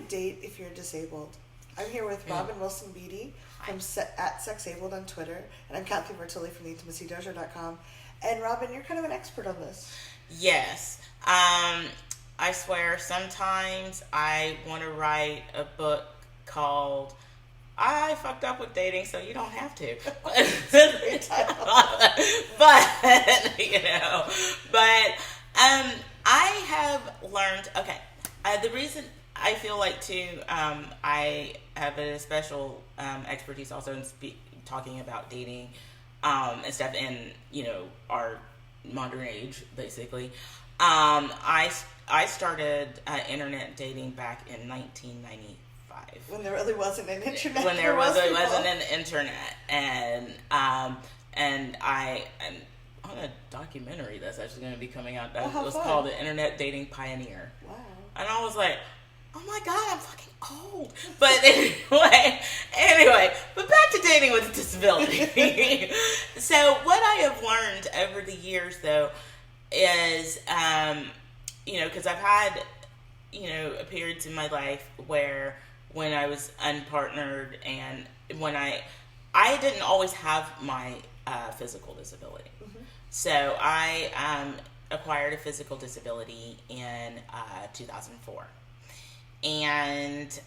date if you're disabled? I'm here with Robin Wilson-Beattie from at Sexabled on Twitter, and I'm Cathy from TheIntimacyDojo.com. And Robin, you're kind of an expert on this. Yes. I swear, sometimes I want to write a book called I Fucked Up with Dating, so you don't have to. but I have learned, the reason I feel like too, I have a special expertise also in talking about dating and stuff in, our modern age, basically. I started internet dating back in 1995. When there really wasn't an internet. When there wasn't an internet, and I'm on a documentary that's actually going to be coming out. That was called The Internet Dating Pioneer. Wow. And I was like, oh my God, I'm fucking old. But anyway, but back to dating with a disability. So what I have learned over the years, though, is, because I've had, periods in my life where when I was unpartnered and when I didn't always have my physical disability. Mm-hmm. So I acquired a physical disability in 2004. And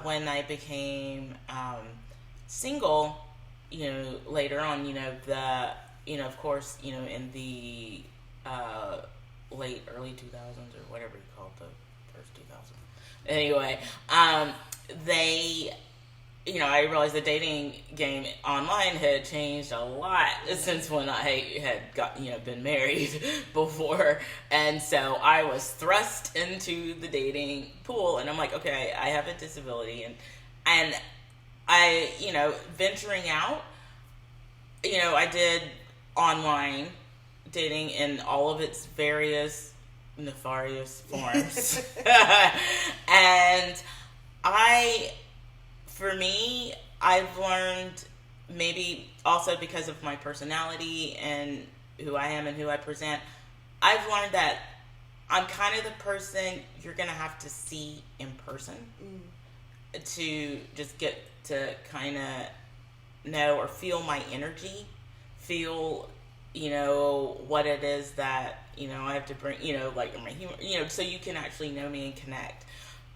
when I became single, later on, of course, in the early 2000s or whatever you call it, the first 2000s. Anyway, I realized the dating game online had changed a lot since when I had been married before. And so I was thrust into the dating pool, and I'm like, okay, I have a disability, and I, venturing out, I did online dating in all of its various nefarious forms. And for me, I've learned, maybe also because of my personality and who I am and who I present, I've learned that I'm kind of the person you're going to have to see in person to just get to kind of know or feel my energy, feel, what it is that, I have to bring, like my humor, so you can actually know me and connect.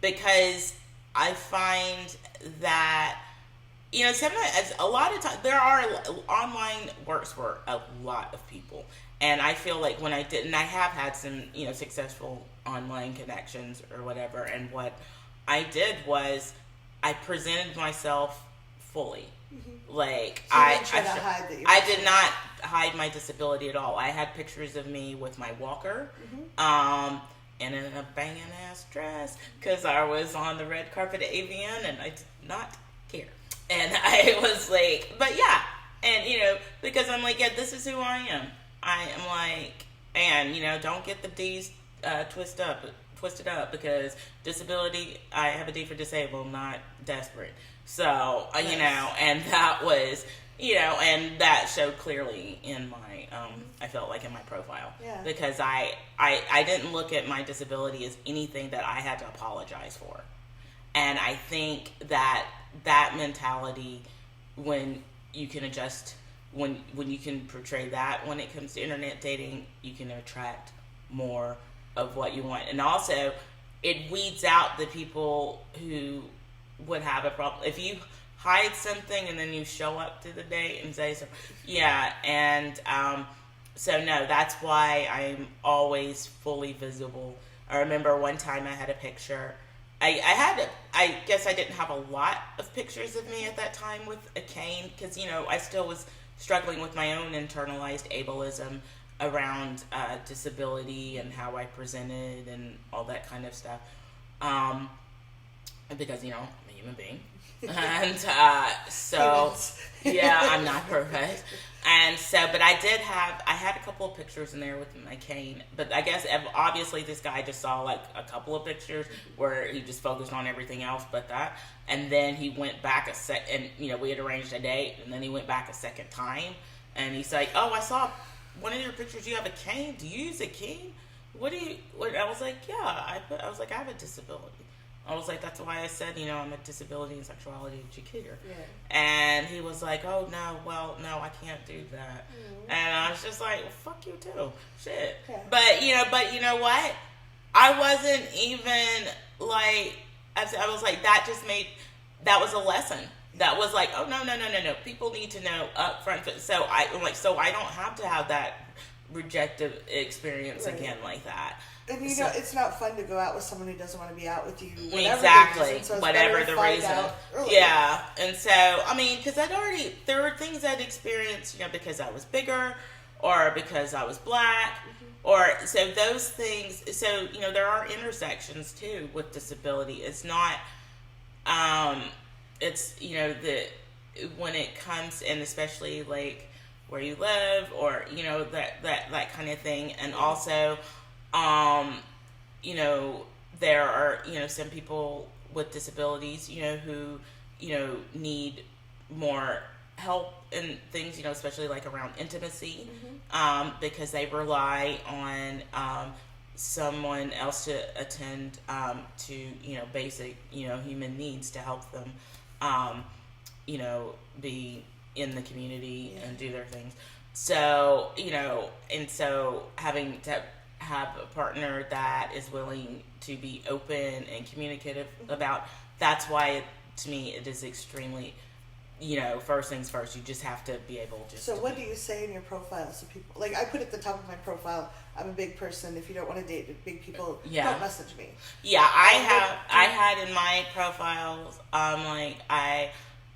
Because I find that, sometimes, a lot of times, there are, online works for a lot of people. And I feel like when I did, and I have had some, successful online connections or whatever, and what I did was I presented myself fully. Mm-hmm. Like, so I did not hide my disability at all. I had pictures of me with my walker, and in a banging ass dress, because I was on the red carpet at AVN, and I did not care. And I was like, but yeah, and because I'm like, yeah, this is who I am. I am like, and don't get the D's twisted up, because disability, I have a D for disabled, not desperate. So nice. And that was, and that showed clearly in my, I felt like in my profile, because I didn't look at my disability as anything that I had to apologize for. And I think that mentality, when you can adjust, when you can portray that when it comes to internet dating, you can attract more of what you want. And also, it weeds out the people who would have a problem. If you hide something and then you show up to the date and say so, so no, that's why I'm always fully visible. I remember one time I had a picture. I guess I didn't have a lot of pictures of me at that time with a cane, because I still was struggling with my own internalized ableism around disability and how I presented and all that kind of stuff. Because I'm a human being, and so I'm not perfect. And so, but I had a couple of pictures in there with my cane, but I guess obviously this guy just saw like a couple of pictures where he just focused on everything else but that. And then he went back and we had arranged a date, and then he went back a second time, and he's like, oh, I saw one of your pictures, you have a cane. Do you use a cane? I was like, yeah. I was like, I have a disability. I was like, that's why I said, I'm a disability and sexuality educator. Yeah. And he was like, oh, no, I can't do that. And I was just like, well, fuck you too. Shit. Yeah. But you know what? I wasn't even like, I was like, that was a lesson. That was like, oh, no. People need to know up front. So I don't have to have that rejective experience again like that. And it's not fun to go out with someone who doesn't want to be out with you. Exactly. So whatever the reason. Yeah. And so, I mean, because there were things I'd experienced, because I was bigger or because I was black. Or, so those things, so, there are intersections too with disability. It's not, it's, when it comes, and especially like where you live or, that kind of thing. And also, there are, some people with disabilities, who, need more help and things, especially like around intimacy, because they rely on someone else to attend to, basic, human needs to help them, be in the community and do their things. So, and so having to have a partner that is willing to be open and communicative about, that's why to me it is extremely, first things first, you just have to be able to. So what do you say in your profile? So people, like I put at the top of my profile, I'm a big person. If you don't want to date big people, don't message me. Yeah, I had in my profiles,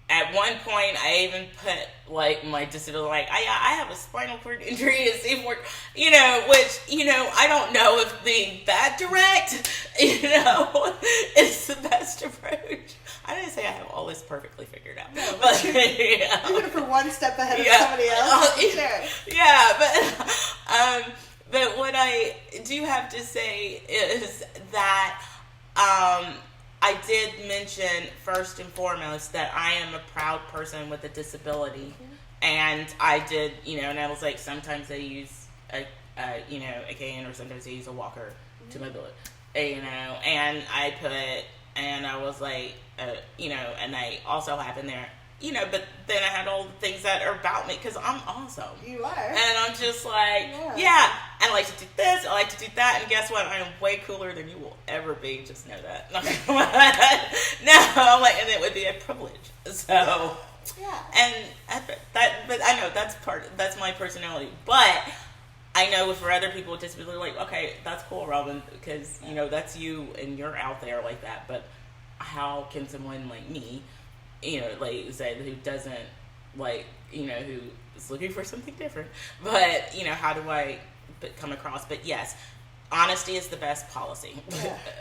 at one point, I even put, like, my disability, like, I have a spinal cord injury, it's which, I don't know if being that direct, is the best approach. I didn't say I have all this perfectly figured out. No, but even if we're one step ahead of somebody else, sure. Yeah, but what I do have to say is that, I did mention first and foremost that I am a proud person with a disability, and I did, and I was like, sometimes I use a cane, or sometimes I use a walker to mobility, and I put, and I was like, and I also have in there, but then I had all the things that are about me, because I'm awesome. You are. And I'm just like, yeah, I like to do this, I like to do that, and guess what? I am way cooler than you will ever be, just know that. No, I'm like, and it would be a privilege. So, but I know that's my personality. But I know for other people with disability, like, okay, that's cool, Robin, because, that's you, and you're out there like that, but how can someone like me, like say who doesn't like, who is looking for something different, but how do I come across? But yes, honesty is the best policy,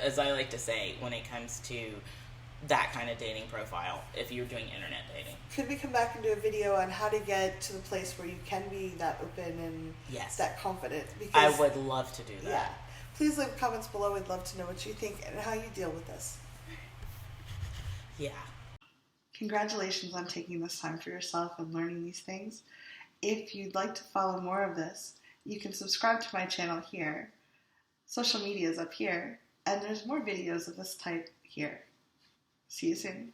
as I like to say, when it comes to that kind of dating profile, if you're doing internet dating. Could we come back and do a video on how to get to the place where you can be that open and that confident? Because I would love to do that. Yeah. Please leave comments below. We'd love to know what you think and how you deal with this. Yeah. Congratulations on taking this time for yourself and learning these things. If you'd like to follow more of this, you can subscribe to my channel here. Social media is up here, and there's more videos of this type here. See you soon.